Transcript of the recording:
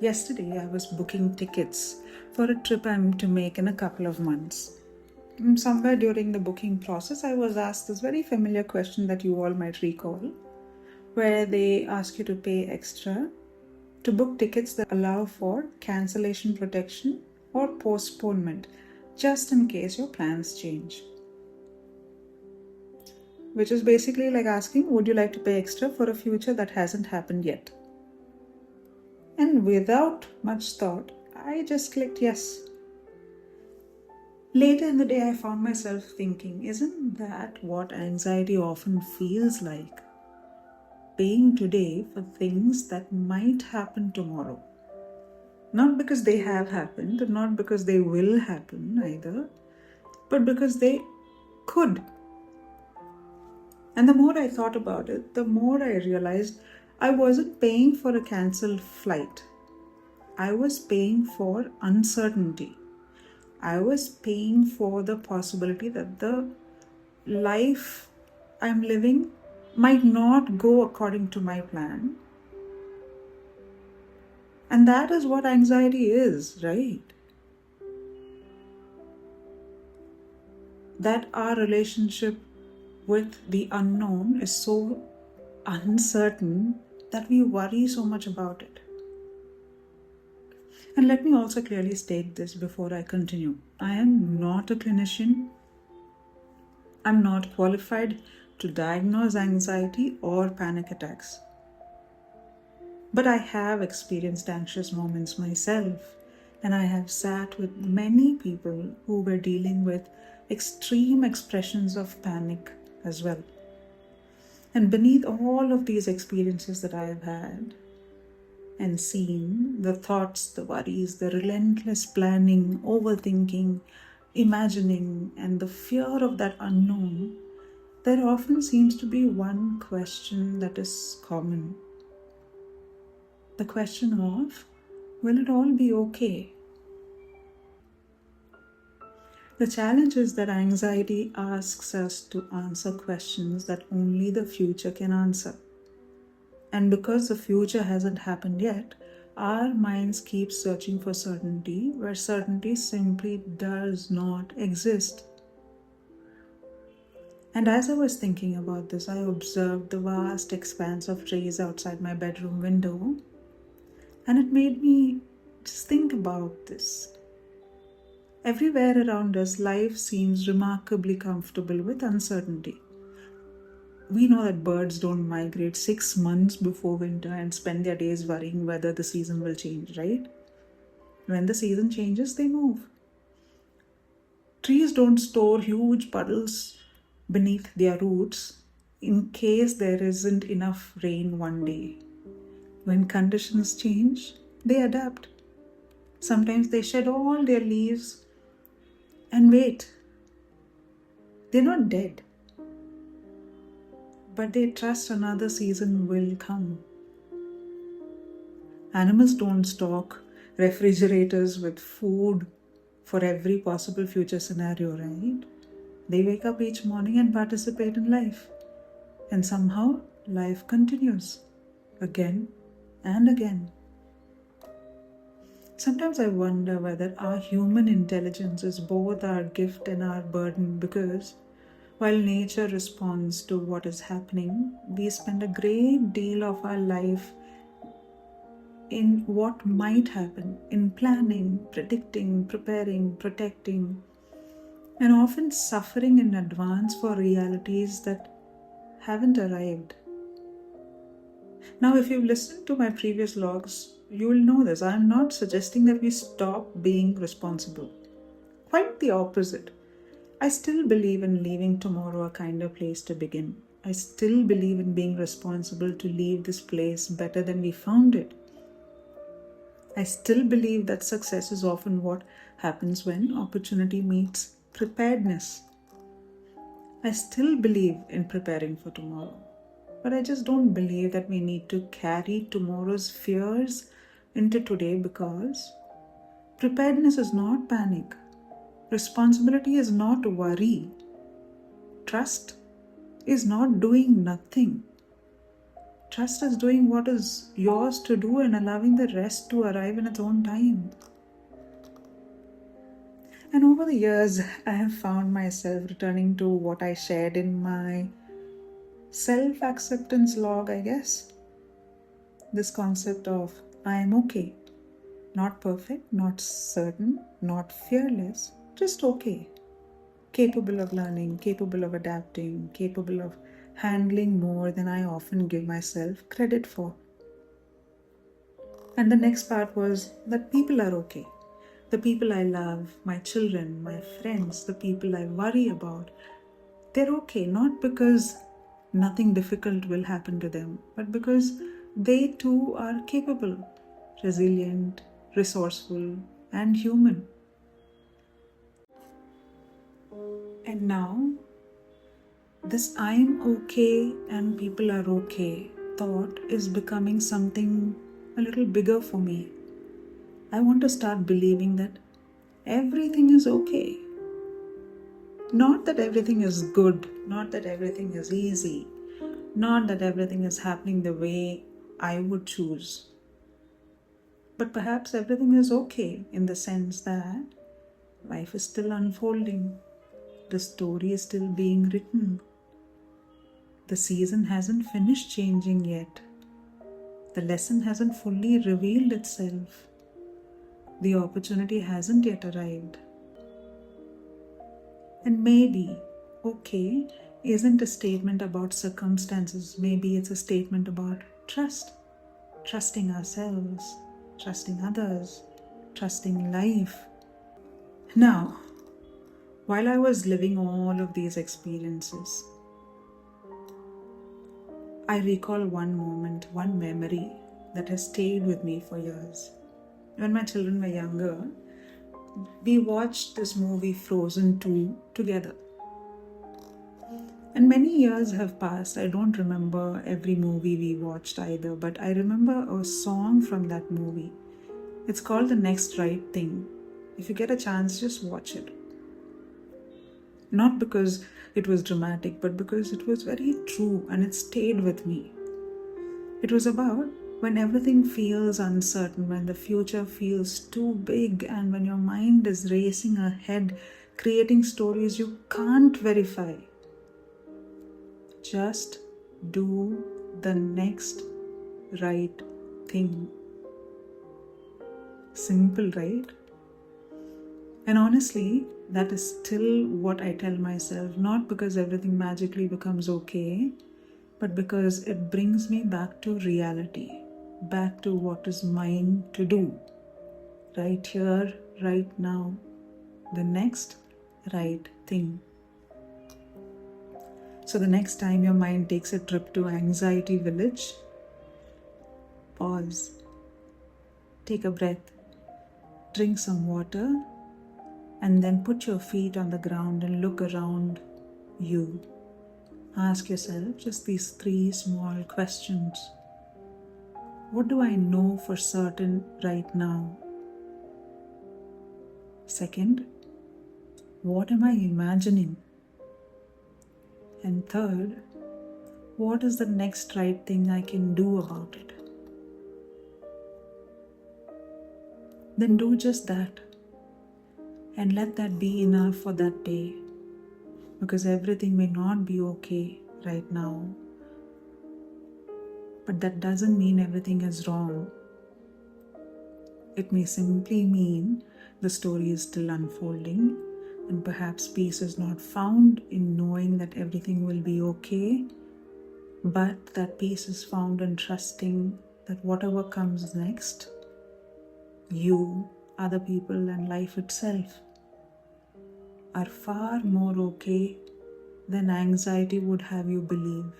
Yesterday, I was booking tickets for a trip I'm to make in a couple of months. Somewhere during the booking process, I was asked this very familiar question that you all might recall, where they ask you to pay extra to book tickets that allow for cancellation protection or postponement, just in case your plans change. Which is basically like asking, would you like to pay extra for a future that hasn't happened yet? And without much thought, I just clicked yes. Later in the day, I found myself thinking, isn't that what anxiety often feels like? Paying today for things that might happen tomorrow. Not because they have happened, not because they will happen either, but because they could. And the more I thought about it, the more I realized I wasn't paying for a cancelled flight. I was paying for uncertainty. I was paying for the possibility that the life I'm living might not go according to my plan. And that is what anxiety is, right? That our relationship with the unknown is so uncertain that we worry so much about it. And let me also clearly state this before I continue. I am not a clinician. I'm not qualified to diagnose anxiety or panic attacks. But I have experienced anxious moments myself, and I have sat with many people who were dealing with extreme expressions of panic as well. And beneath all of these experiences that I have had and seen, the thoughts, the worries, the relentless planning, overthinking, imagining, and the fear of that unknown, there often seems to be one question that is common. The question of, will it all be okay? The challenge is that anxiety asks us to answer questions that only the future can answer. And because the future hasn't happened yet, our minds keep searching for certainty where certainty simply does not exist. And as I was thinking about this, I observed the vast expanse of trees outside my bedroom window, and it made me just think about this. Everywhere around us, life seems remarkably comfortable with uncertainty. We know that birds don't migrate 6 months before winter and spend their days worrying whether the season will change, right? When the season changes, they move. Trees don't store huge puddles beneath their roots in case there isn't enough rain one day. When conditions change, they adapt. Sometimes they shed all their leaves and wait. They're not dead, but they trust another season will come. Animals don't stock refrigerators with food for every possible future scenario, right? They wake up each morning and participate in life. And somehow, life continues again and again. Sometimes I wonder whether our human intelligence is both our gift and our burden, because while nature responds to what is happening, we spend a great deal of our life in what might happen, in planning, predicting, preparing, protecting, and often suffering in advance for realities that haven't arrived. Now, if you've listened to my previous logs, you will know this. I'm not suggesting that we stop being responsible. Quite the opposite. I still believe in leaving tomorrow a kinder place to begin. I still believe in being responsible to leave this place better than we found it. I still believe that success is often what happens when opportunity meets preparedness. I still believe in preparing for tomorrow, but I just don't believe that we need to carry tomorrow's fears into today, because preparedness is not panic. Responsibility is not worry. Trust is not doing nothing. Trust is doing what is yours to do and allowing the rest to arrive in its own time. And over the years, I have found myself returning to what I shared in my self-acceptance log, I guess. This concept of I am okay. Not perfect, not certain, not fearless, just okay. Capable of learning, capable of adapting, capable of handling more than I often give myself credit for. And the next part was that people are okay. The people I love, my children, my friends, the people I worry about, they're okay, not because nothing difficult will happen to them, but because they too are capable, resilient, resourceful, and human. And now, this I'm okay and people are okay thought is becoming something a little bigger for me. I want to start believing that everything is okay. Not that everything is good, not that everything is easy, not that everything is happening the way I would choose. But perhaps everything is okay in the sense that life is still unfolding, the story is still being written, the season hasn't finished changing yet, the lesson hasn't fully revealed itself, the opportunity hasn't yet arrived. And maybe okay isn't a statement about circumstances, maybe it's a statement about trust. Trusting ourselves, trusting others, trusting life. Now, while I was living all of these experiences, I recall one moment, one memory that has stayed with me for years. When my children were younger, we watched this movie Frozen 2 together. And many years have passed. I don't remember every movie we watched either, but I remember a song from that movie. It's called The Next Right Thing. If you get a chance, just watch it. Not because it was dramatic, but because it was very true and it stayed with me. It was about when everything feels uncertain, when the future feels too big, and when your mind is racing ahead, creating stories you can't verify. Just do the next right thing. Simple, right? And honestly, that is still what I tell myself, not because everything magically becomes okay, but because it brings me back to reality, back to what is mine to do. Right here, right now, the next right thing. So the next time your mind takes a trip to anxiety village, pause, take a breath, drink some water, and then put your feet on the ground and look around you. Ask yourself just these 3 small questions. What do I know for certain right now? Second, what am I imagining? And third, what is the next right thing I can do about it? Then do just that. And let that be enough for that day. Because everything may not be okay right now. But that doesn't mean everything is wrong. It may simply mean the story is still unfolding, and perhaps peace is not found in knowing that everything will be okay, but that peace is found in trusting that whatever comes next, you, other people, and life itself are far more okay than anxiety would have you believe.